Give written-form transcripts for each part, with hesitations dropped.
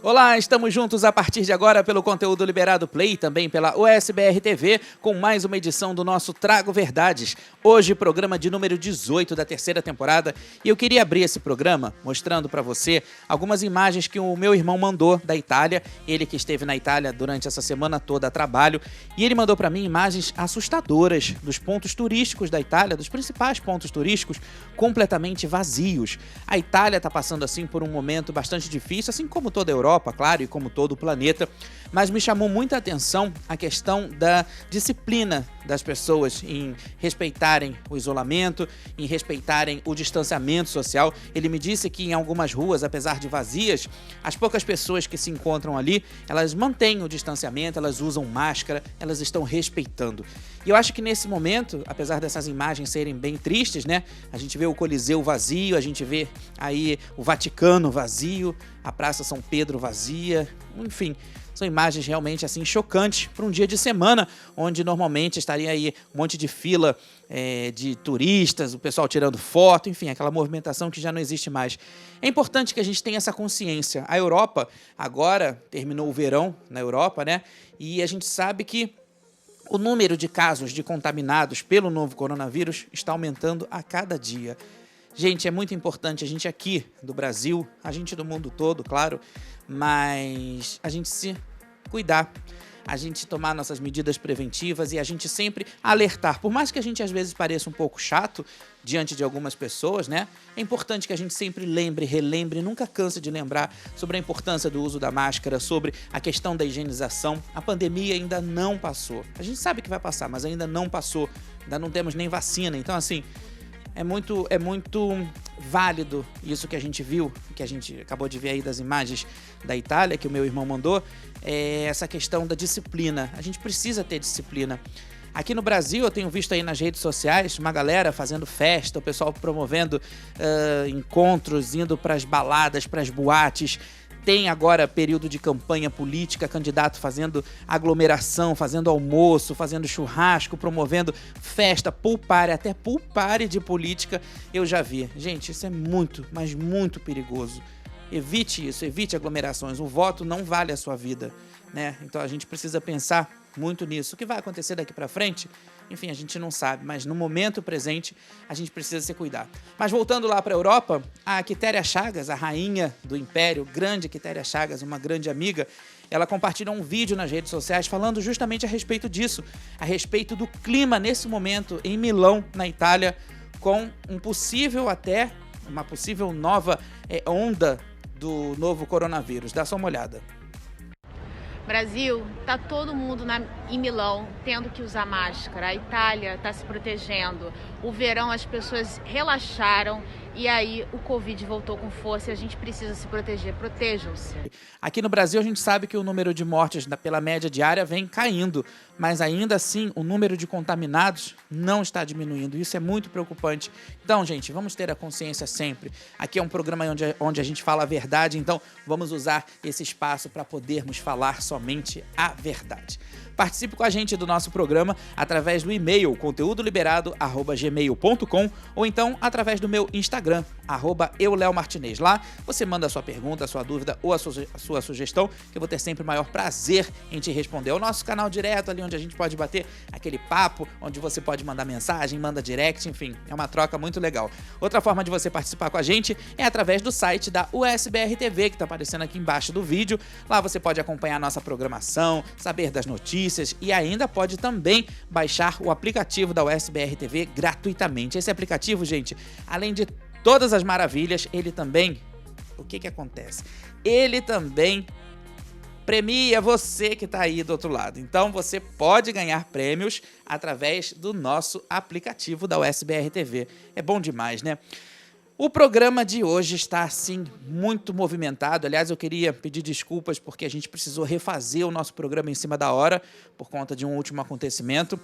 Olá, estamos juntos a partir de agora pelo conteúdo Liberado Play, também pela USBR TV, com mais uma edição do nosso Trago Verdades. Hoje, programa de número 18 da terceira temporada, e eu queria abrir esse programa mostrando para você algumas imagens que o meu irmão mandou da Itália, ele que esteve na Itália durante essa semana toda a trabalho, e ele mandou para mim imagens assustadoras dos pontos turísticos da Itália, dos principais pontos turísticos, completamente vazios. A Itália está passando assim por um momento bastante difícil, assim como toda a Europa, claro, e como todo o planeta, mas me chamou muita atenção a questão da disciplina das pessoas em respeitarem o isolamento, em respeitarem o distanciamento social. Ele me disse que em algumas ruas, apesar de vazias, as poucas pessoas que se encontram ali, elas mantêm o distanciamento, elas usam máscara, elas estão respeitando. E eu acho que nesse momento, apesar dessas imagens serem bem tristes, né? A gente vê o Coliseu vazio, a gente vê aí o Vaticano vazio, a Praça São Pedro vazia, enfim, são imagens realmente assim chocantes para um dia de semana, onde normalmente estaria aí um monte de fila de turistas, o pessoal tirando foto, enfim, aquela movimentação que já não existe mais. É importante que a gente tenha essa consciência. A Europa, agora terminou o verão na Europa, né? E a gente sabe que o número de casos de contaminados pelo novo coronavírus está aumentando a cada dia. Gente, é muito importante a gente aqui do Brasil, a gente do mundo todo, claro, mas a gente se cuidar, a gente tomar nossas medidas preventivas e a gente sempre alertar. Por mais que a gente às vezes pareça um pouco chato diante de algumas pessoas, né? É importante que a gente sempre lembre, relembre, nunca canse de lembrar sobre a importância do uso da máscara, sobre a questão da higienização. A pandemia ainda não passou. A gente sabe que vai passar, mas ainda não passou. Ainda não temos nem vacina. Então, assim, é muito válido isso que a gente viu, que a gente acabou de ver aí das imagens da Itália, que o meu irmão mandou, essa questão da disciplina. A gente precisa ter disciplina. Aqui no Brasil, eu tenho visto aí nas redes sociais uma galera fazendo festa, o pessoal promovendo encontros, indo para as baladas, para as boates. Tem agora período de campanha política, candidato fazendo aglomeração, fazendo almoço, fazendo churrasco, promovendo festa, pool party, até pool party de política eu já vi. Gente, isso é muito, mas muito perigoso. Evite isso, evite aglomerações. O voto não vale a sua vida, né? Então a gente precisa pensar muito nisso. O que vai acontecer daqui para frente? Enfim, a gente não sabe, mas no momento presente a gente precisa se cuidar. Mas voltando lá para a Europa, a Quitéria Chagas, a rainha do Império, grande Quitéria Chagas, uma grande amiga, ela compartilhou um vídeo nas redes sociais falando justamente a respeito disso, a respeito do clima nesse momento em Milão, na Itália, com uma possível nova onda do novo coronavírus. Dá só uma olhada. Brasil, tá todo mundo em Milão tendo que usar máscara, a Itália está se protegendo, o verão as pessoas relaxaram e aí o Covid voltou com força e a gente precisa se proteger, protejam-se. Aqui no Brasil a gente sabe que o número de mortes pela média diária vem caindo, mas ainda assim o número de contaminados não está diminuindo, isso é muito preocupante. Então, gente, vamos ter a consciência sempre. Aqui é um programa onde a gente fala a verdade, então vamos usar esse espaço para podermos falar somente a verdade. Participe com a gente do nosso programa através do e-mail conteudoliberado@gmail.com ou então através do meu Instagram, @euleomartinez. Lá você manda a sua pergunta, a sua dúvida ou a sua sugestão, que eu vou ter sempre o maior prazer em te responder. É o nosso canal direto ali onde a gente pode bater aquele papo, onde você pode mandar mensagem, manda direct, enfim, é uma troca muito legal. Outra forma de você participar com a gente é através do site da USBR TV, que está aparecendo aqui embaixo do vídeo. Lá você pode acompanhar a nossa programação, saber das notícias e ainda pode também baixar o aplicativo da USBR TV gratuitamente. Esse aplicativo, gente, além de todas as maravilhas, ele também... O que acontece? Ele também premia você que está aí do outro lado. Então você pode ganhar prêmios através do nosso aplicativo da USBR TV. É bom demais, né? O programa de hoje está, assim, muito movimentado. Aliás, eu queria pedir desculpas porque a gente precisou refazer o nosso programa em cima da hora por conta de um último acontecimento,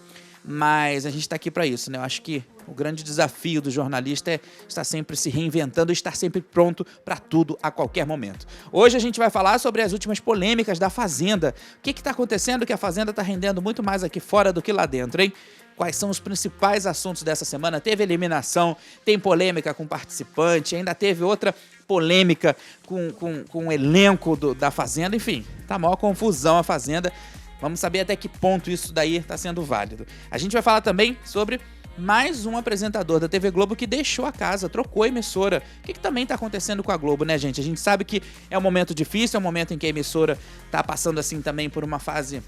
mas a gente está aqui para isso, né? Eu acho que o grande desafio do jornalista é estar sempre se reinventando e estar sempre pronto para tudo a qualquer momento. Hoje a gente vai falar sobre as últimas polêmicas da Fazenda. O que está acontecendo que a Fazenda está rendendo muito mais aqui fora do que lá dentro, hein? quais são os principais assuntos dessa semana. Teve eliminação, tem polêmica com participante, ainda teve outra polêmica com o elenco da Fazenda, enfim, tá maior confusão a Fazenda. Vamos saber até que ponto isso daí está sendo válido. A gente vai falar também sobre mais um apresentador da TV Globo que deixou a casa, trocou a emissora. O que também está acontecendo com a Globo, né, gente? A gente sabe que é um momento difícil, é um momento em que a emissora está passando assim também por uma fase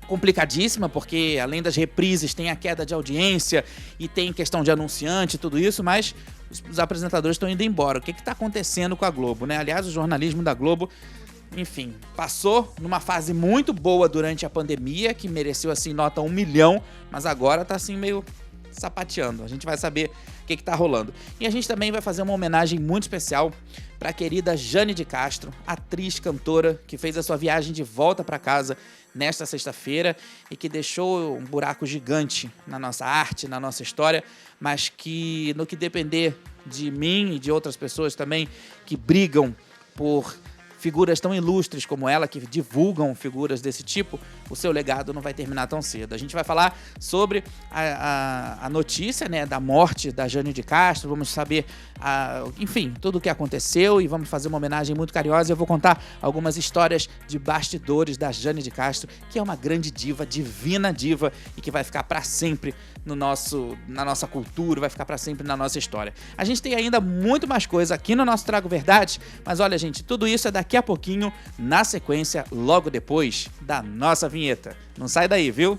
complicadíssima, porque além das reprises tem a queda de audiência e tem questão de anunciante e tudo isso, mas os apresentadores estão indo embora. O que está acontecendo com a Globo, né? Aliás, o jornalismo da Globo, enfim, passou numa fase muito boa durante a pandemia, que mereceu assim nota 1 milhão, mas agora tá assim meio sapateando. A gente vai saber o que tá rolando. E a gente também vai fazer uma homenagem muito especial para a querida Jane de Castro, atriz, cantora, que fez a sua viagem de volta para casa nesta sexta-feira e que deixou um buraco gigante na nossa arte, na nossa história, mas que no que depender de mim e de outras pessoas também que brigam por figuras tão ilustres como ela, que divulgam figuras desse tipo, o seu legado não vai terminar tão cedo. A gente vai falar sobre a notícia, né, da morte da Jane de Castro, vamos saber, enfim, tudo o que aconteceu e vamos fazer uma homenagem muito carinhosa. Eu vou contar algumas histórias de bastidores da Jane de Castro, que é uma grande diva, divina diva, e que vai ficar para sempre na nossa cultura, vai ficar para sempre na nossa história. A gente tem ainda muito mais coisa aqui no nosso Trago Verdade, mas olha, gente, tudo isso é daqui a pouquinho, na sequência, logo depois da nossa vinheta. Não sai daí, viu?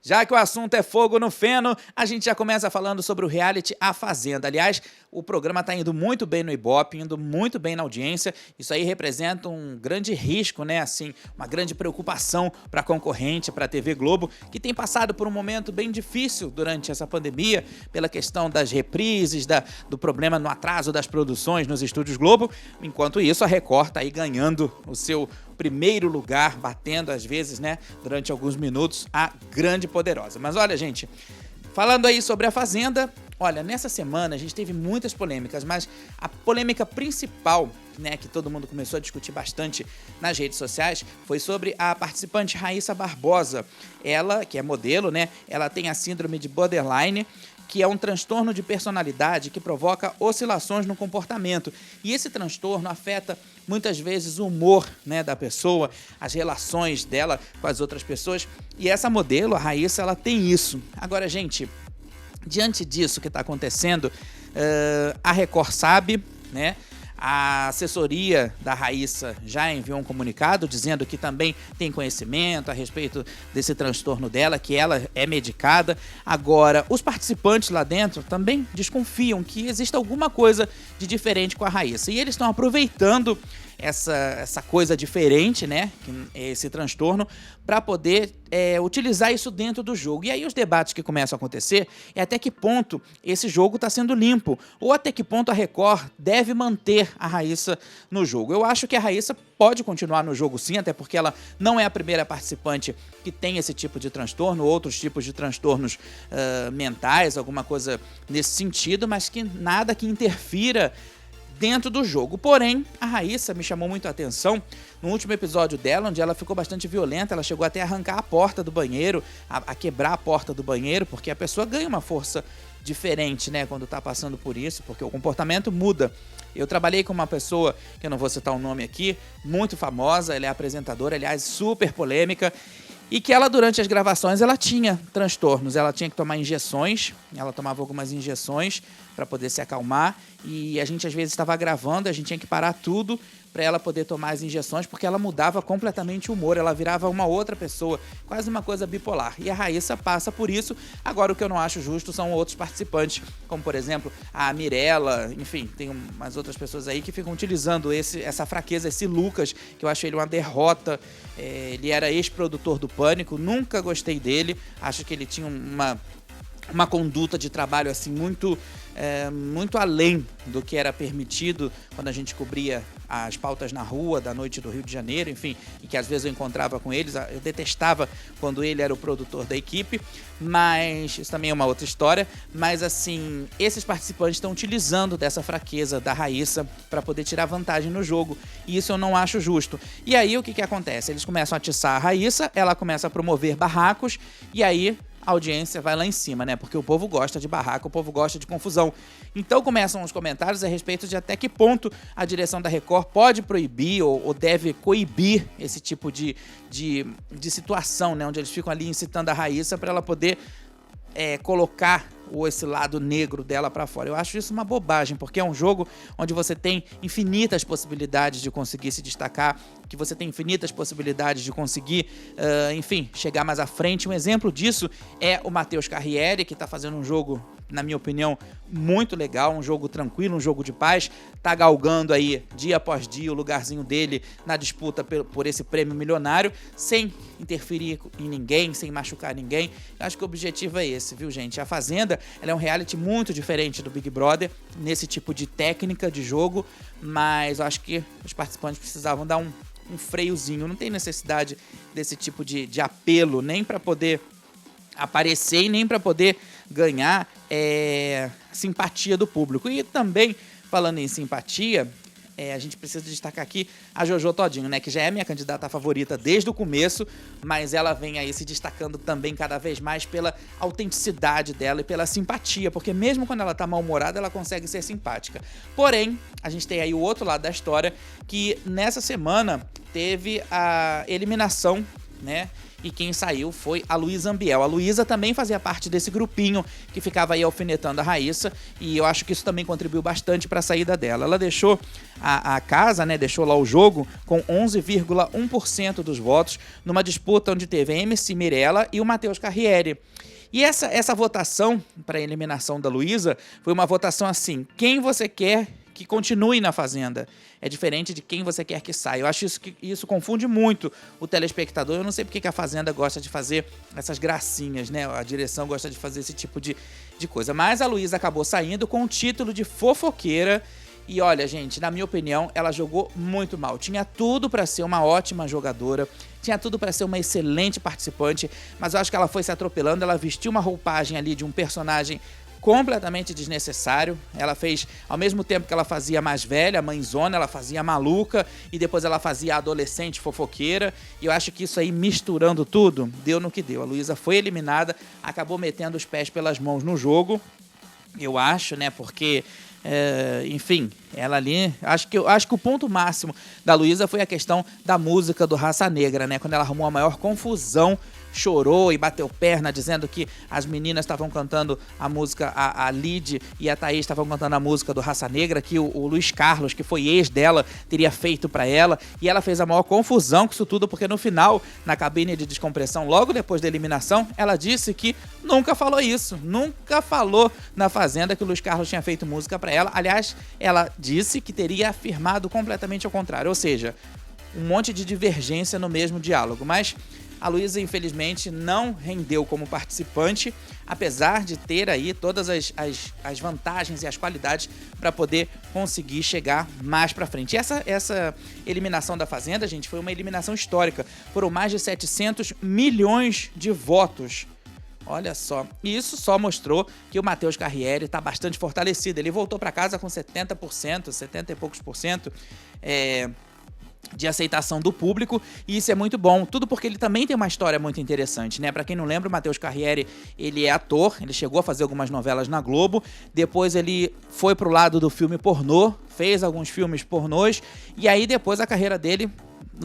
Já que o assunto é fogo no feno, a gente já começa falando sobre o reality A Fazenda. Aliás, o programa está indo muito bem no Ibope, indo muito bem na audiência. Isso aí representa um grande risco, né? Assim, uma grande preocupação para a concorrente, para a TV Globo, que tem passado por um momento bem difícil durante essa pandemia, pela questão das reprises, do problema no atraso das produções nos estúdios Globo. Enquanto isso, a Record está aí ganhando o seu primeiro lugar, batendo às vezes, né, durante alguns minutos, a grande e poderosa. Mas olha, gente, falando aí sobre a Fazenda, olha, nessa semana a gente teve muitas polêmicas, mas a polêmica principal, né, que todo mundo começou a discutir bastante nas redes sociais, foi sobre a participante Raíssa Barbosa. Ela, que é modelo, né, ela tem a síndrome de borderline, que é um transtorno de personalidade que provoca oscilações no comportamento. E esse transtorno afeta muitas vezes o humor, né, da pessoa, as relações dela com as outras pessoas. E essa modelo, a Raíssa, ela tem isso. Agora, gente, diante disso que está acontecendo, a Record sabe, né? A assessoria da Raíssa já enviou um comunicado dizendo que também tem conhecimento a respeito desse transtorno dela, que ela é medicada. Agora, os participantes lá dentro também desconfiam que existe alguma coisa de diferente com a Raíssa. E eles estão aproveitando essa coisa diferente, né, esse transtorno, para poder utilizar isso dentro do jogo. E aí os debates que começam a acontecer é até que ponto esse jogo está sendo limpo, ou até que ponto a Record deve manter a Raíssa no jogo. Eu acho que a Raíssa pode continuar no jogo sim, até porque ela não é a primeira participante que tem esse tipo de transtorno, outros tipos de transtornos mentais, alguma coisa nesse sentido, mas que nada que interfira dentro do jogo. Porém, a Raíssa me chamou muito a atenção no último episódio dela, onde ela ficou bastante violenta. Ela chegou até a arrancar a porta do banheiro, a quebrar a porta do banheiro, porque a pessoa ganha uma força diferente, né, quando tá passando por isso, porque o comportamento muda. Eu trabalhei com uma pessoa, que eu não vou citar o nome aqui, muito famosa, ela é apresentadora, aliás, super polêmica, e que ela, durante as gravações, ela tinha transtornos, ela tinha que tomar injeções, ela tomava algumas injeções para poder se acalmar, e a gente às vezes estava gravando, a gente tinha que parar tudo para ela poder tomar as injeções, porque ela mudava completamente o humor, ela virava uma outra pessoa, quase uma coisa bipolar. E a Raíssa passa por isso. Agora, o que eu não acho justo são outros participantes, como por exemplo a Mirella, enfim, tem umas outras pessoas aí que ficam utilizando essa fraqueza, esse Lucas, que eu acho ele uma derrota. Ele era ex-produtor do Pânico, nunca gostei dele, acho que ele tinha uma conduta de trabalho assim muito além do que era permitido quando a gente cobria as pautas na rua da noite do Rio de Janeiro, enfim, e que às vezes eu encontrava com eles. Eu detestava quando ele era o produtor da equipe, mas isso também é uma outra história. Mas assim, esses participantes estão utilizando dessa fraqueza da Raíssa para poder tirar vantagem no jogo, e isso eu não acho justo. E aí o que acontece? Eles começam a atiçar a Raíssa, ela começa a promover barracos, e aí a audiência vai lá em cima, né? Porque o povo gosta de barraco, o povo gosta de confusão. Então começam os comentários a respeito de até que ponto a direção da Record pode proibir ou deve coibir esse tipo de situação, né? Onde eles ficam ali incitando a Raíssa para ela poder colocar esse lado negro dela pra fora. Eu acho isso uma bobagem, porque é um jogo onde você tem infinitas possibilidades de conseguir se destacar, que você tem infinitas possibilidades de conseguir, enfim, chegar mais à frente. Um exemplo disso é o Matheus Carriere, que tá fazendo um jogo, na minha opinião, muito legal, um jogo tranquilo, um jogo de paz, tá galgando aí, dia após dia, o lugarzinho dele na disputa por esse prêmio milionário, sem interferir em ninguém, sem machucar ninguém. Eu acho que o objetivo é esse, viu, gente? A Fazenda, ela é um reality muito diferente do Big Brother, nesse tipo de técnica de jogo, mas eu acho que os participantes precisavam dar um freiozinho. Não tem necessidade desse tipo de apelo, nem para poder aparecer e nem para poder ganhar simpatia do público. E também, falando em simpatia, a gente precisa destacar aqui a Jojo Todinho, né, que já é minha candidata favorita desde o começo, mas ela vem aí se destacando também cada vez mais pela autenticidade dela e pela simpatia, porque mesmo quando ela tá mal-humorada, ela consegue ser simpática. Porém, a gente tem aí o outro lado da história, que nessa semana teve a eliminação, né? E quem saiu foi a Luísa Ambiel. A Luísa também fazia parte desse grupinho que ficava aí alfinetando a Raíssa, e eu acho que isso também contribuiu bastante para a saída dela. Ela deixou a casa, né, deixou lá o jogo com 11,1% dos votos, numa disputa onde teve a MC Mirella e o Matheus Carriere. E essa votação para a eliminação da Luísa foi uma votação assim: quem você quer que continue na Fazenda? É diferente de quem você quer que saia. Eu acho que isso confunde muito o telespectador. Eu não sei porque que a Fazenda gosta de fazer essas gracinhas, né? A direção gosta de fazer esse tipo de coisa. Mas a Luísa acabou saindo com o título de fofoqueira. E olha, gente, na minha opinião, ela jogou muito mal. Tinha tudo para ser uma ótima jogadora, tinha tudo para ser uma excelente participante, mas eu acho que ela foi se atropelando. Ela vestiu uma roupagem ali de um personagem completamente desnecessário. Ela fez, ao mesmo tempo que ela fazia mais velha, mãezona, ela fazia maluca, e depois ela fazia adolescente fofoqueira, e eu acho que isso aí, misturando tudo, deu no que deu. A Luísa foi eliminada, acabou metendo os pés pelas mãos no jogo, eu acho, né, porque enfim, ela ali, acho que o ponto máximo da Luísa foi a questão da música do Raça Negra, né, quando ela arrumou a maior confusão, chorou e bateu perna dizendo que as meninas estavam cantando a música, a Lid e a Thaís estavam cantando a música do Raça Negra, que o Luiz Carlos, que foi ex dela, teria feito pra ela, e ela fez a maior confusão com isso tudo, porque no final, na cabine de descompressão, logo depois da eliminação, ela disse que nunca falou isso, nunca falou na Fazenda que o Luiz Carlos tinha feito música pra ela. Aliás, ela disse que teria afirmado completamente ao contrário, ou seja, um monte de divergência no mesmo diálogo. Mas a Luísa, infelizmente, não rendeu como participante, apesar de ter aí todas as vantagens e as qualidades para poder conseguir chegar mais para frente. E essa eliminação da Fazenda, gente, foi uma eliminação histórica. Foram mais de 700 milhões de votos. Olha só, e isso só mostrou que o Matheus Carriere está bastante fortalecido. Ele voltou para casa com 70%, 70 e poucos por cento, de aceitação do público, e isso é muito bom, tudo porque ele também tem uma história muito interessante, né? Pra quem não lembra, o Matheus Carriere, ele é ator, ele chegou a fazer algumas novelas na Globo, depois ele foi pro lado do filme pornô, fez alguns filmes pornôs, e aí depois a carreira dele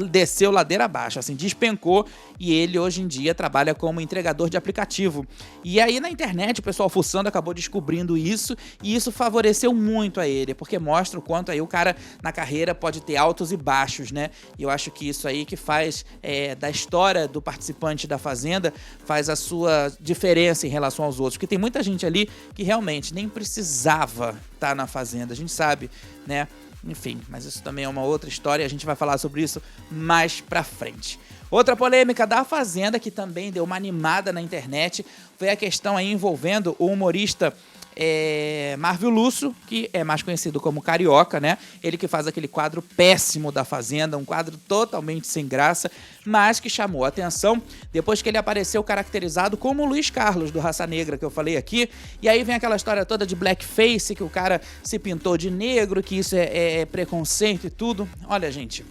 desceu ladeira abaixo, assim, despencou, e ele hoje em dia trabalha como entregador de aplicativo. E aí na internet o pessoal fuçando acabou descobrindo isso, e isso favoreceu muito a ele, porque mostra o quanto aí o cara na carreira pode ter altos e baixos, né? E eu acho que isso aí que faz da história do participante da Fazenda, faz a sua diferença em relação aos outros, porque tem muita gente ali que realmente nem precisava estar na Fazenda, a gente sabe, né? Enfim, mas isso também é uma outra história e a gente vai falar sobre isso mais pra frente. Outra polêmica da Fazenda, que também deu uma animada na internet, foi a questão aí envolvendo o humorista Marvio Lúcio, que é mais conhecido como Carioca, né? Ele que faz aquele quadro péssimo da Fazenda, um quadro totalmente sem graça, mas que chamou a atenção depois que ele apareceu caracterizado como o Luiz Carlos, do Raça Negra, que eu falei aqui. E aí vem aquela história toda de blackface, que o cara se pintou de negro, que isso é preconceito e tudo. Olha, gente,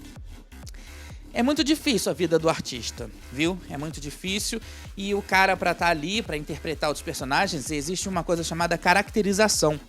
é muito difícil a vida do artista, viu? É muito difícil. E o cara, pra estar ali, pra interpretar outros personagens, existe uma coisa chamada caracterização.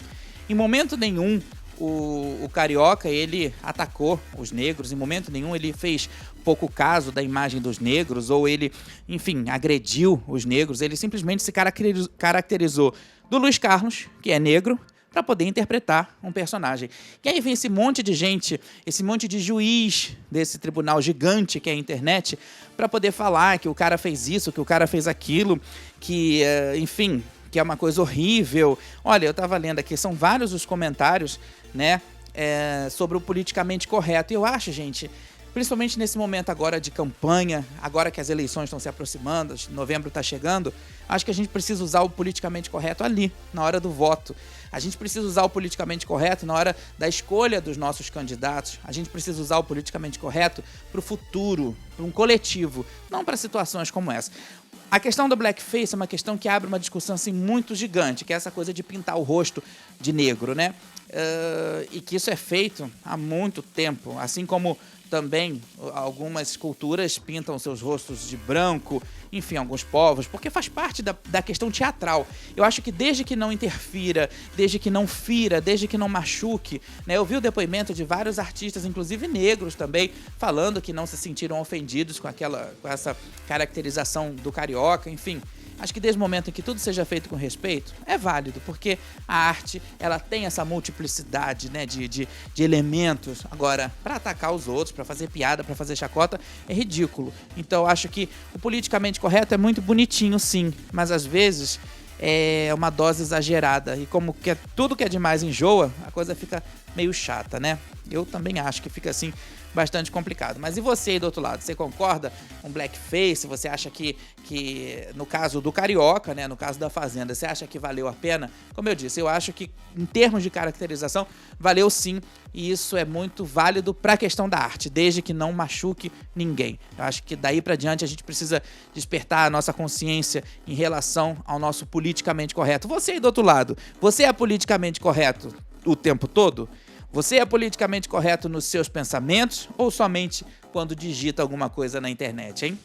Em momento nenhum, o Carioca, ele atacou os negros. Em momento nenhum, ele fez pouco caso da imagem dos negros, ou ele, enfim, agrediu os negros. Ele simplesmente se caracterizou do Luiz Carlos, que é negro, para poder interpretar um personagem. E aí vem esse monte de gente, esse monte de juiz desse tribunal gigante que é a internet, para poder falar que o cara fez isso, que o cara fez aquilo, que, enfim, que é uma coisa horrível. Olha, eu estava lendo aqui, são vários os comentários, né, sobre o politicamente correto. E eu acho, gente, principalmente nesse momento agora de campanha, agora que as eleições estão se aproximando, novembro está chegando, acho que a gente precisa usar o politicamente correto ali, na hora do voto. A gente precisa usar o politicamente correto na hora da escolha dos nossos candidatos. A gente precisa usar o politicamente correto para o futuro, para um coletivo, não para situações como essa. A questão do blackface é uma questão que abre uma discussão assim, muito gigante, que é essa coisa de pintar o rosto de negro, né? E que isso é feito há muito tempo, assim como também algumas culturas pintam seus rostos de branco, enfim, alguns povos, porque faz parte da questão teatral. Eu acho que desde que não interfira, desde que não fira, desde que não machuque, né? Eu vi o depoimento de vários artistas, inclusive negros também, falando que não se sentiram ofendidos com essa caracterização do Carioca, enfim. Acho que desde o momento em que tudo seja feito com respeito, é válido, porque a arte, ela tem essa multiplicidade, né, de elementos. Agora, para atacar os outros, para fazer piada, para fazer chacota, é ridículo. Então, acho que o politicamente correto é muito bonitinho, sim, mas às vezes é uma dose exagerada. E como tudo que é demais enjoa, a coisa fica meio chata, né? Eu também acho que fica assim bastante complicado. Mas e você aí do outro lado? Você concorda com blackface? Você acha que no caso do Carioca, né, no caso da Fazenda, você acha que valeu a pena? Como eu disse, eu acho que em termos de caracterização, valeu sim. E isso é muito válido para a questão da arte, desde que não machuque ninguém. Eu acho que daí para diante a gente precisa despertar a nossa consciência em relação ao nosso politicamente correto. Você aí do outro lado, você é politicamente correto o tempo todo? Você é politicamente correto nos seus pensamentos ou somente quando digita alguma coisa na internet, hein?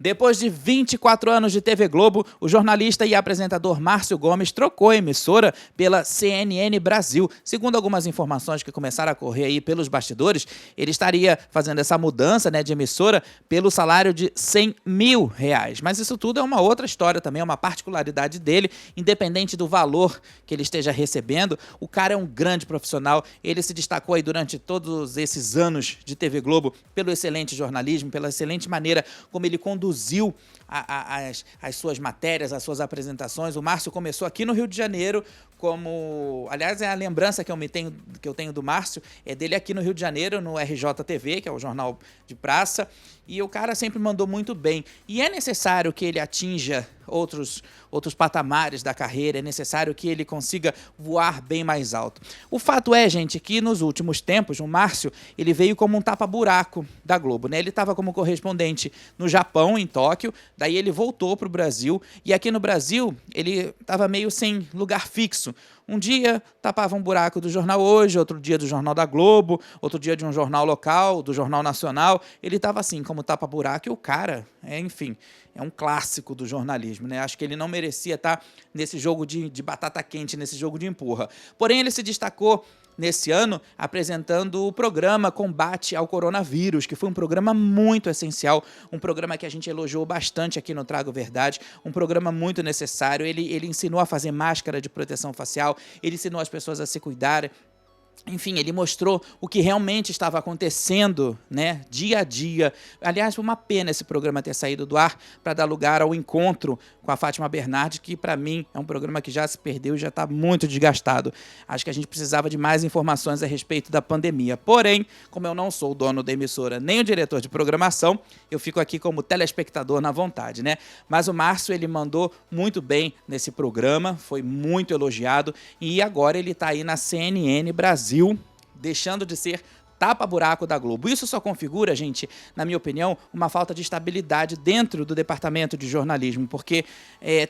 Depois de 24 anos de TV Globo, o jornalista e apresentador Márcio Gomes trocou a emissora pela CNN Brasil. Segundo algumas informações que começaram a correr aí pelos bastidores, ele estaria fazendo essa mudança, né, de emissora pelo salário de R$100 mil. Mas isso tudo é uma outra história também, é uma particularidade dele, independente do valor que ele esteja recebendo. O cara é um grande profissional, ele se destacou aí durante todos esses anos de TV Globo pelo excelente jornalismo, pela excelente maneira como ele conduziu as suas matérias, as suas apresentações. O Márcio começou aqui no Rio de Janeiro como... Aliás, é a lembrança que eu tenho do Márcio, é dele aqui no Rio de Janeiro, no RJTV, que é o jornal de praça, e o cara sempre mandou muito bem. E é necessário que ele atinja outros patamares da carreira, é necessário que ele consiga voar bem mais alto. O fato é, gente, que nos últimos tempos, o Márcio, ele veio como um tapa-buraco da Globo, né? Ele estava como correspondente no Japão, em Tóquio, daí ele voltou para o Brasil, e aqui no Brasil ele estava meio sem lugar fixo. Um dia tapava um buraco do Jornal Hoje, outro dia do Jornal da Globo, outro dia de um jornal local, do Jornal Nacional. Ele estava assim, como tapa-buraco, e o cara, enfim, é um clássico do jornalismo, né? Acho que ele não merecia estar nesse jogo de batata quente, nesse jogo de empurra. Porém, ele se destacou nesse ano apresentando o programa Combate ao Coronavírus, que foi um programa muito essencial, um programa que a gente elogiou bastante aqui no Trago Verdade, um programa muito necessário. Ele ensinou a fazer máscara de proteção facial, ele ensinou as pessoas a se cuidarem. Enfim, ele mostrou o que realmente estava acontecendo, né, dia a dia. Aliás, foi uma pena esse programa ter saído do ar para dar lugar ao encontro com a Fátima Bernardes, que para mim é um programa que já se perdeu e já está muito desgastado. Acho que a gente precisava de mais informações a respeito da pandemia. Porém, como eu não sou o dono da emissora nem o diretor de programação, eu fico aqui como telespectador na vontade, né? Mas o Márcio, ele mandou muito bem nesse programa, foi muito elogiado e agora ele está aí na CNN Brasil, deixando de ser tapa-buraco da Globo. Isso só configura, gente, na minha opinião, uma falta de estabilidade dentro do departamento de jornalismo, porque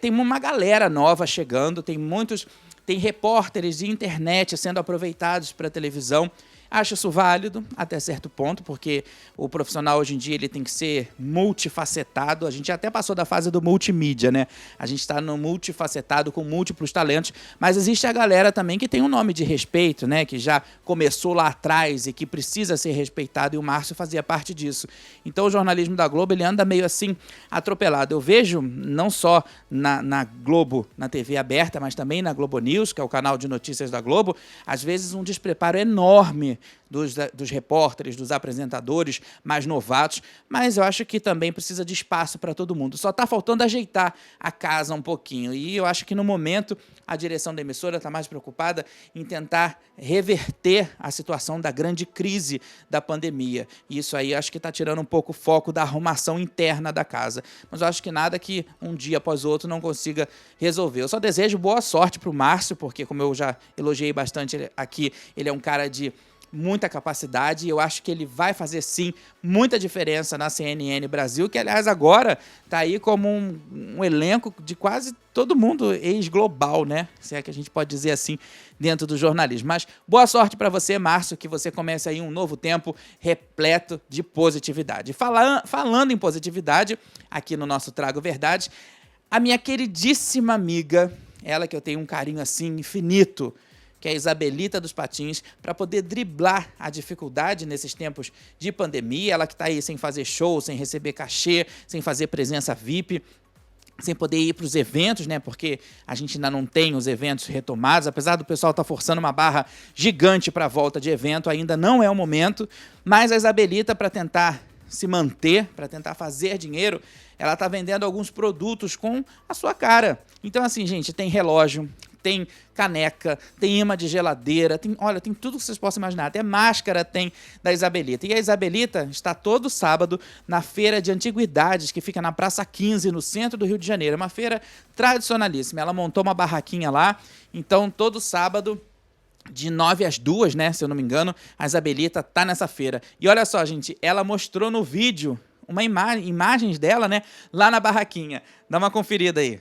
tem uma galera nova chegando, tem repórteres de internet sendo aproveitados para a televisão. Acho isso válido até certo ponto, porque o profissional hoje em dia ele tem que ser multifacetado. A gente até passou da fase do multimídia, né? A gente está no multifacetado com múltiplos talentos, mas existe a galera também que tem um nome de respeito, né? Que já começou lá atrás e que precisa ser respeitado, e o Márcio fazia parte disso. Então o jornalismo da Globo ele anda meio assim atropelado. Eu vejo não só na Globo, na TV aberta, mas também na Globo News, que é o canal de notícias da Globo, às vezes um despreparo enorme dos repórteres, dos apresentadores mais novatos, mas eu acho que também precisa de espaço para todo mundo. Só está faltando ajeitar a casa um pouquinho. E eu acho que, no momento, a direção da emissora está mais preocupada em tentar reverter a situação da grande crise da pandemia. E isso aí acho que está tirando um pouco o foco da arrumação interna da casa. Mas eu acho que nada que um dia após o outro não consiga resolver. Eu só desejo boa sorte para o Márcio, porque, como eu já elogiei bastante aqui, ele é um cara de muita capacidade, e eu acho que ele vai fazer sim muita diferença na CNN Brasil, que aliás agora está aí como um elenco de quase todo mundo ex-global, né? Se é que a gente pode dizer assim, dentro do jornalismo. Mas boa sorte para você, Márcio, que você comece aí um novo tempo repleto de positividade. Falando em positividade, aqui no nosso Trago Verdade, a minha queridíssima amiga, ela que eu tenho um carinho assim infinito, que é a Isabelita dos Patins, para poder driblar a dificuldade nesses tempos de pandemia. Ela que está aí sem fazer show, sem receber cachê, sem fazer presença VIP, sem poder ir para os eventos, né? Porque a gente ainda não tem os eventos retomados, apesar do pessoal estar forçando uma barra gigante para a volta de evento, ainda não é o momento. Mas a Isabelita, para tentar se manter, para tentar fazer dinheiro, ela está vendendo alguns produtos com a sua cara. Então, assim, gente, tem relógio, tem caneca, tem imã de geladeira, tem tudo que vocês possam imaginar. Até máscara tem da Isabelita. E a Isabelita está todo sábado na Feira de Antiguidades, que fica na Praça 15, no centro do Rio de Janeiro. É uma feira tradicionalíssima. Ela montou uma barraquinha lá, então todo sábado, de 9 às 2, né, se eu não me engano, a Isabelita tá nessa feira. E olha só, gente, ela mostrou no vídeo imagens dela, né, lá na barraquinha. Dá uma conferida aí.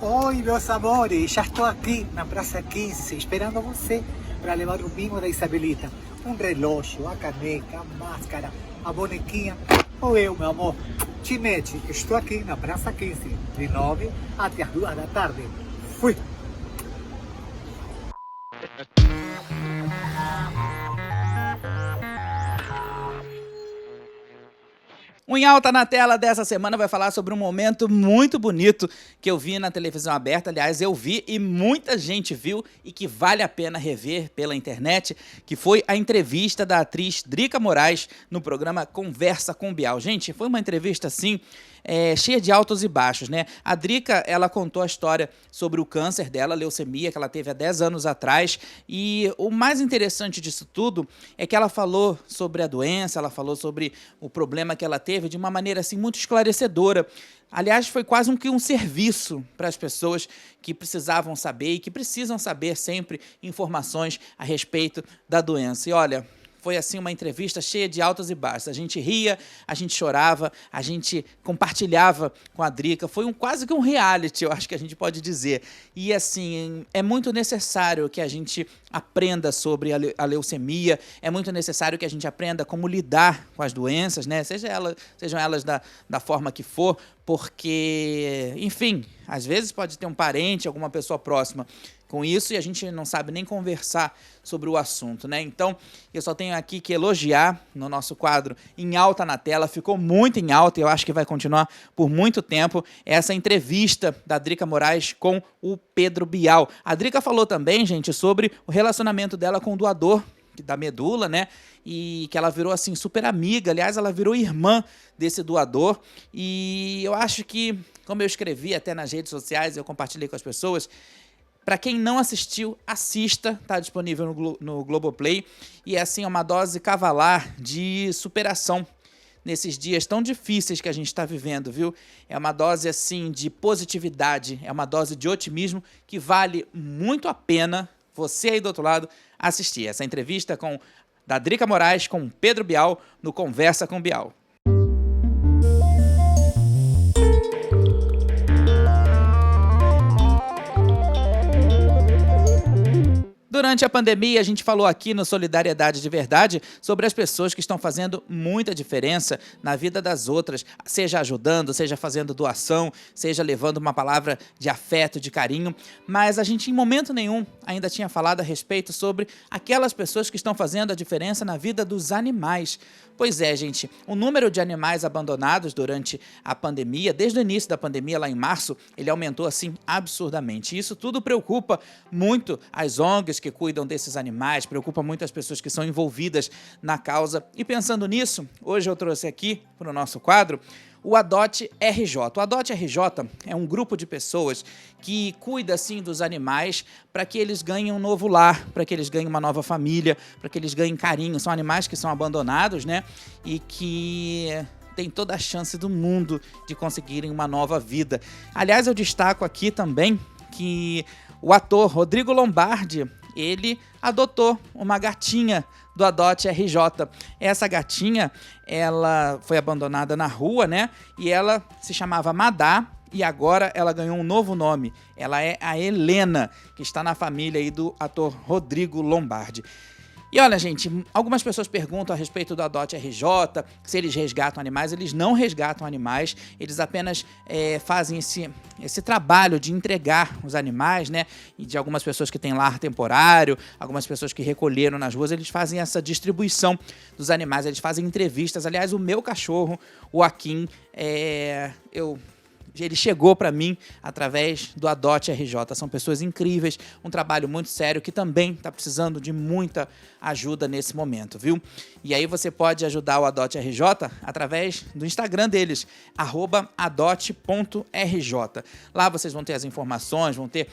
Oi, meus amores, já estou aqui na Praça 15, esperando você para levar o bingo da Isabelita. Um relógio, a caneca, a máscara, a bonequinha. Ou eu, meu amor, Timete, estou aqui na Praça 15, de 9 até as 2 da tarde. Fui! O Em Alta na Tela dessa semana vai falar sobre um momento muito bonito que eu vi na televisão aberta. Aliás, eu vi e muita gente viu e que vale a pena rever pela internet, que foi a entrevista da atriz Drica Moraes no programa Conversa com Bial. Gente, foi uma entrevista assim, cheia de altos e baixos, né? A Drica, ela contou a história sobre o câncer dela, leucemia, que ela teve há 10 anos atrás, e o mais interessante disso tudo é que ela falou sobre a doença, ela falou sobre o problema que ela teve de uma maneira assim muito esclarecedora. Aliás, foi quase um serviço para as pessoas que precisavam saber e que precisam saber sempre informações a respeito da doença. E olha, foi assim uma entrevista cheia de altos e baixos. A gente ria, a gente chorava, a gente compartilhava com a Drica. Foi quase que um reality, eu acho que a gente pode dizer. E assim, é muito necessário que a gente aprenda sobre a leucemia, é muito necessário que a gente aprenda como lidar com as doenças, né? Sejam elas da forma que for, porque, enfim, às vezes pode ter um parente, alguma pessoa próxima com isso e a gente não sabe nem conversar sobre o assunto, né? Então, eu só tenho aqui que elogiar no nosso quadro Em Alta na Tela, ficou muito em alta e eu acho que vai continuar por muito tempo, essa entrevista da Drica Moraes com o Pedro Bial. A Drica falou também, gente, sobre o relacionamento dela com o doador da medula, né? E que ela virou, assim, super amiga. Aliás, ela virou irmã desse doador. E eu acho que, como eu escrevi até nas redes sociais, eu compartilhei com as pessoas, para quem não assistiu, assista, tá disponível no Globoplay. E é, assim, uma dose cavalar de superação nesses dias tão difíceis que a gente está vivendo, viu? É uma dose, assim, de positividade, é uma dose de otimismo que vale muito a pena você aí do outro lado assistir essa entrevista da Drica Moraes com Pedro Bial no Conversa com Bial. Durante a pandemia, a gente falou aqui no Solidariedade de Verdade sobre as pessoas que estão fazendo muita diferença na vida das outras, seja ajudando, seja fazendo doação, seja levando uma palavra de afeto, de carinho, mas a gente em momento nenhum ainda tinha falado a respeito sobre aquelas pessoas que estão fazendo a diferença na vida dos animais. Pois é, gente, o número de animais abandonados durante a pandemia, desde o início da pandemia, lá em março, ele aumentou assim absurdamente. E isso tudo preocupa muito as ONGs que cuidam desses animais, preocupa muito as pessoas que são envolvidas na causa. E pensando nisso, hoje eu trouxe aqui para o nosso quadro o Adote RJ. O Adote RJ é um grupo de pessoas que cuida, assim, dos animais para que eles ganhem um novo lar, para que eles ganhem uma nova família, para que eles ganhem carinho. São animais que são abandonados, né? E que tem toda a chance do mundo de conseguirem uma nova vida. Aliás, eu destaco aqui também que o ator Rodrigo Lombardi, ele adotou uma gatinha do Adote RJ. Essa gatinha, ela foi abandonada na rua, né? E ela se chamava Madá e agora ela ganhou um novo nome. Ela é a Helena, que está na família aí do ator Rodrigo Lombardi. E olha, gente, algumas pessoas perguntam a respeito do Adote RJ, se eles resgatam animais. Eles não resgatam animais, eles apenas fazem esse trabalho de entregar os animais, né? E de algumas pessoas que têm lar temporário, algumas pessoas que recolheram nas ruas, eles fazem essa distribuição dos animais, eles fazem entrevistas. Aliás, o meu cachorro, o Akin, ele chegou para mim através do Adote RJ. São pessoas incríveis, um trabalho muito sério que também está precisando de muita ajuda nesse momento, viu? E aí você pode ajudar o Adote RJ através do Instagram deles, @adote.rj. Lá vocês vão ter as informações, vão ter,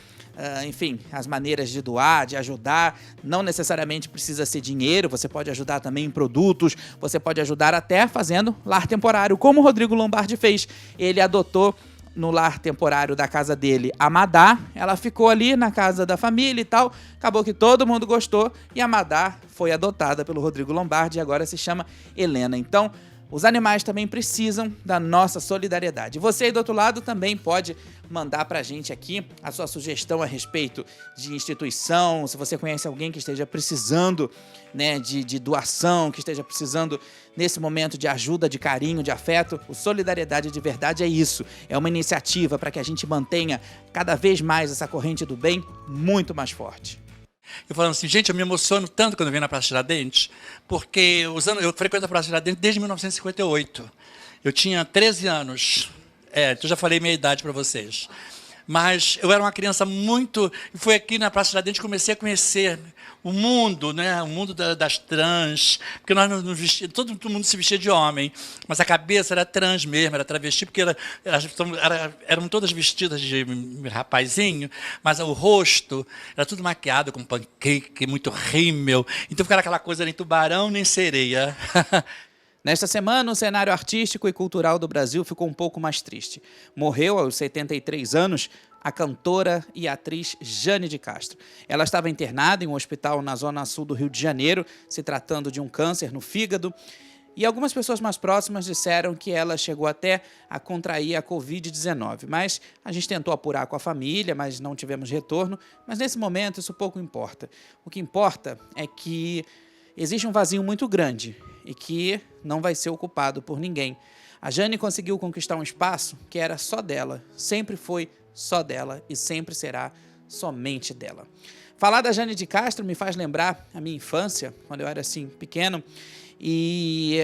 enfim, as maneiras de doar, de ajudar. Não necessariamente precisa ser dinheiro, você pode ajudar também em produtos, você pode ajudar até fazendo lar temporário, como o Rodrigo Lombardi fez. Ele adotou no lar temporário da casa dele a Madá, ela ficou ali na casa da família e tal, acabou que todo mundo gostou e a Madá foi adotada pelo Rodrigo Lombardi e agora se chama Helena. Então, os animais também precisam da nossa solidariedade. Você aí do outro lado também pode mandar pra gente aqui a sua sugestão a respeito de instituição, se você conhece alguém que esteja precisando, né, de doação, que esteja precisando nesse momento de ajuda, de carinho, de afeto. O Solidariedade de Verdade é isso, é uma iniciativa para que a gente mantenha cada vez mais essa corrente do bem muito mais forte. Eu falando assim, gente, eu me emociono tanto quando eu venho na Praça Tiradentes, porque eu frequento a Praça Tiradentes desde 1958. Eu tinha 13 anos. Eu já falei minha idade para vocês. Mas eu era uma criança muito... Foi aqui na Praça Tiradentes que comecei a conhecer o mundo, né? O mundo das trans. Porque nós nos vestíamos, todo mundo se vestia de homem, mas a cabeça era trans mesmo, era travesti, porque eram todas vestidas de rapazinho, mas o rosto era tudo maquiado com pancake, muito rímel. Então ficava aquela coisa nem tubarão, nem sereia. Nesta semana, o cenário artístico e cultural do Brasil ficou um pouco mais triste. Morreu aos 73 anos a cantora e atriz Jane de Castro. Ela estava internada em um hospital na zona sul do Rio de Janeiro, se tratando de um câncer no fígado. E algumas pessoas mais próximas disseram que ela chegou até a contrair a Covid-19. Mas a gente tentou apurar com a família, mas não tivemos retorno. Mas nesse momento isso pouco importa. O que importa é que existe um vazio muito grande e que não vai ser ocupado por ninguém. A Jane conseguiu conquistar um espaço que era só dela, sempre foi só dela e sempre será somente dela. Falar da Jane de Castro me faz lembrar a minha infância, quando eu era assim pequeno, e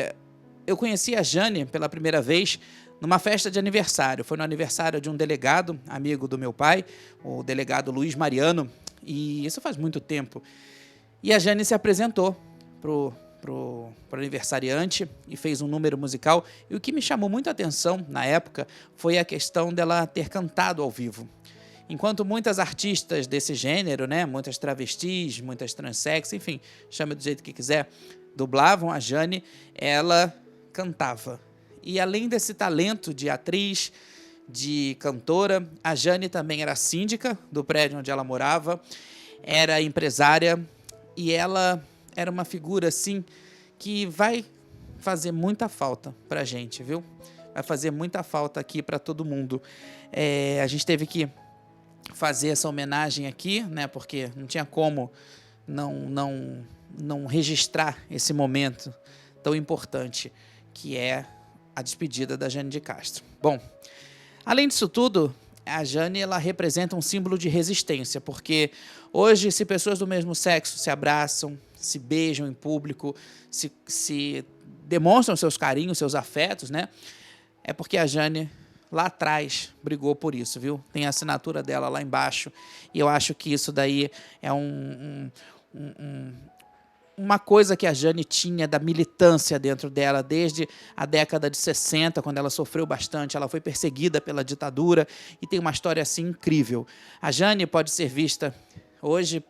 eu conheci a Jane pela primeira vez numa festa de aniversário. Foi no aniversário de um delegado, amigo do meu pai, o delegado Luiz Mariano, e isso faz muito tempo. E a Jane se apresentou pro aniversariante e fez um número musical. E o que me chamou muita atenção na época foi a questão dela ter cantado ao vivo. Enquanto muitas artistas desse gênero, né, muitas travestis, muitas transsex, enfim, chame do jeito que quiser, dublavam, a Jane, ela cantava. E além desse talento de atriz, de cantora, a Jane também era síndica do prédio onde ela morava, era empresária e ela era uma figura assim que vai fazer muita falta pra gente, viu? Vai fazer muita falta aqui para todo mundo. A gente teve que fazer essa homenagem aqui, né? Porque não tinha como não registrar esse momento tão importante que é a despedida da Jane de Castro. Bom, além disso tudo, a Jane ela representa um símbolo de resistência, porque hoje, se pessoas do mesmo sexo se abraçam, se beijam em público, se demonstram seus carinhos, seus afetos, né? É porque a Jane lá atrás brigou por isso, viu? Tem a assinatura dela lá embaixo, e eu acho que isso daí é uma coisa que a Jane tinha da militância dentro dela desde a década de 60, quando ela sofreu bastante, ela foi perseguida pela ditadura e tem uma história assim incrível. A Jane pode ser vista hoje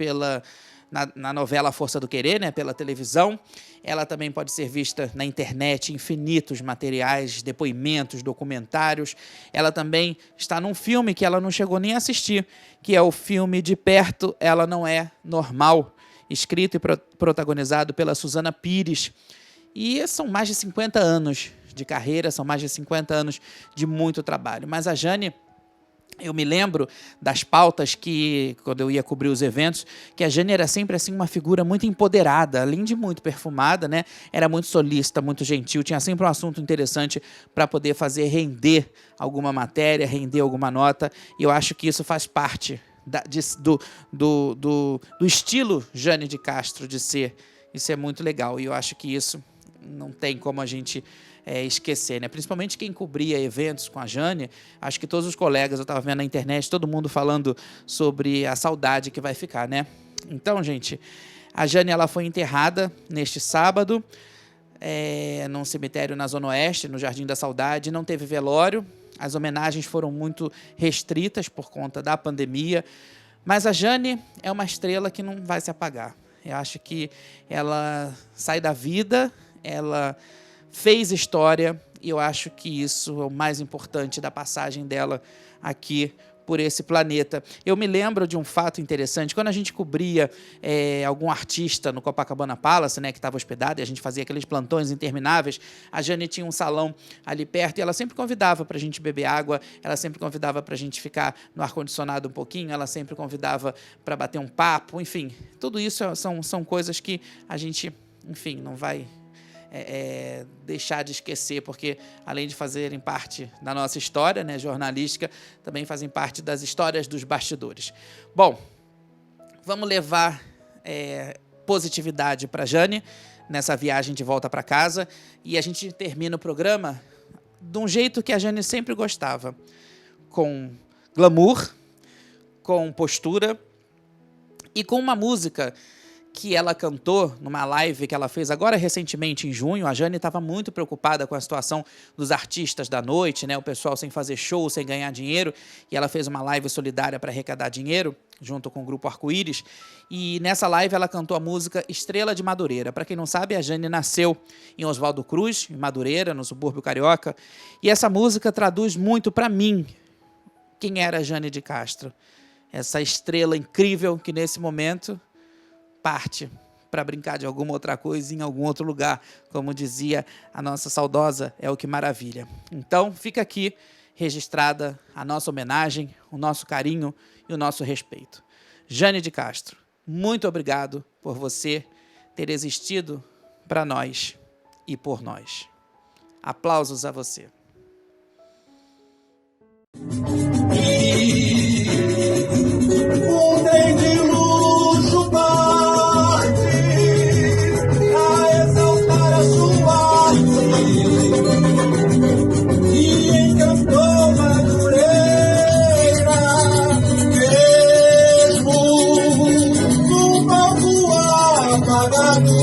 na novela Força do Querer, né, pela televisão. Ela também pode ser vista na internet, infinitos materiais, depoimentos, documentários. Ela também está num filme que ela não chegou nem a assistir, que é o filme De Perto, Ela Não É Normal, escrito e protagonizado pela Suzana Pires. E são mais de 50 anos de carreira, são mais de 50 anos de muito trabalho. Mas a Jane, eu me lembro das pautas que, quando eu ia cobrir os eventos, que a Jane era sempre assim uma figura muito empoderada, além de muito perfumada, né? Era muito solícita, muito gentil, tinha sempre um assunto interessante para poder fazer render alguma matéria, render alguma nota, e eu acho que isso faz parte do estilo Jane de Castro de ser. Isso é muito legal, e eu acho que isso não tem como a gente esquecer, né? Principalmente quem cobria eventos com a Jane. Acho que todos os colegas, eu estava vendo na internet, todo mundo falando sobre a saudade que vai ficar, né? Então, gente, a Jane ela foi enterrada neste sábado, num cemitério na Zona Oeste, no Jardim da Saudade. Não teve velório, as homenagens foram muito restritas por conta da pandemia, mas a Jane é uma estrela que não vai se apagar. Eu acho que ela sai da vida, ela fez história, e eu acho que isso é o mais importante da passagem dela aqui por esse planeta. Eu me lembro de um fato interessante, quando a gente cobria algum artista no Copacabana Palace, né, que estava hospedado, e a gente fazia aqueles plantões intermináveis, a Jane tinha um salão ali perto, e ela sempre convidava para a gente beber água, ela sempre convidava para a gente ficar no ar-condicionado um pouquinho, ela sempre convidava para bater um papo, enfim, tudo isso são coisas que a gente, enfim, não vai deixar de esquecer, porque além de fazerem parte da nossa história, né, jornalística, também fazem parte das histórias dos bastidores. Bom, vamos levar positividade para a Jane nessa viagem de volta para casa, e a gente termina o programa de um jeito que a Jane sempre gostava, com glamour, com postura e com uma música que ela cantou numa live que ela fez agora recentemente, em junho. A Jane estava muito preocupada com a situação dos artistas da noite, né? O pessoal sem fazer show, sem ganhar dinheiro, e ela fez uma live solidária para arrecadar dinheiro, junto com o grupo Arco-Íris, e nessa live ela cantou a música Estrela de Madureira. Para quem não sabe, a Jane nasceu em Oswaldo Cruz, em Madureira, no subúrbio carioca, e essa música traduz muito para mim quem era a Jane de Castro, essa estrela incrível que nesse momento parte para brincar de alguma outra coisa em algum outro lugar, como dizia a nossa saudosa Elke Maravilha. Então, fica aqui registrada a nossa homenagem, o nosso carinho e o nosso respeito. Jane de Castro, muito obrigado por você ter existido para nós e por nós. Aplausos a você. Oh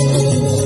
Música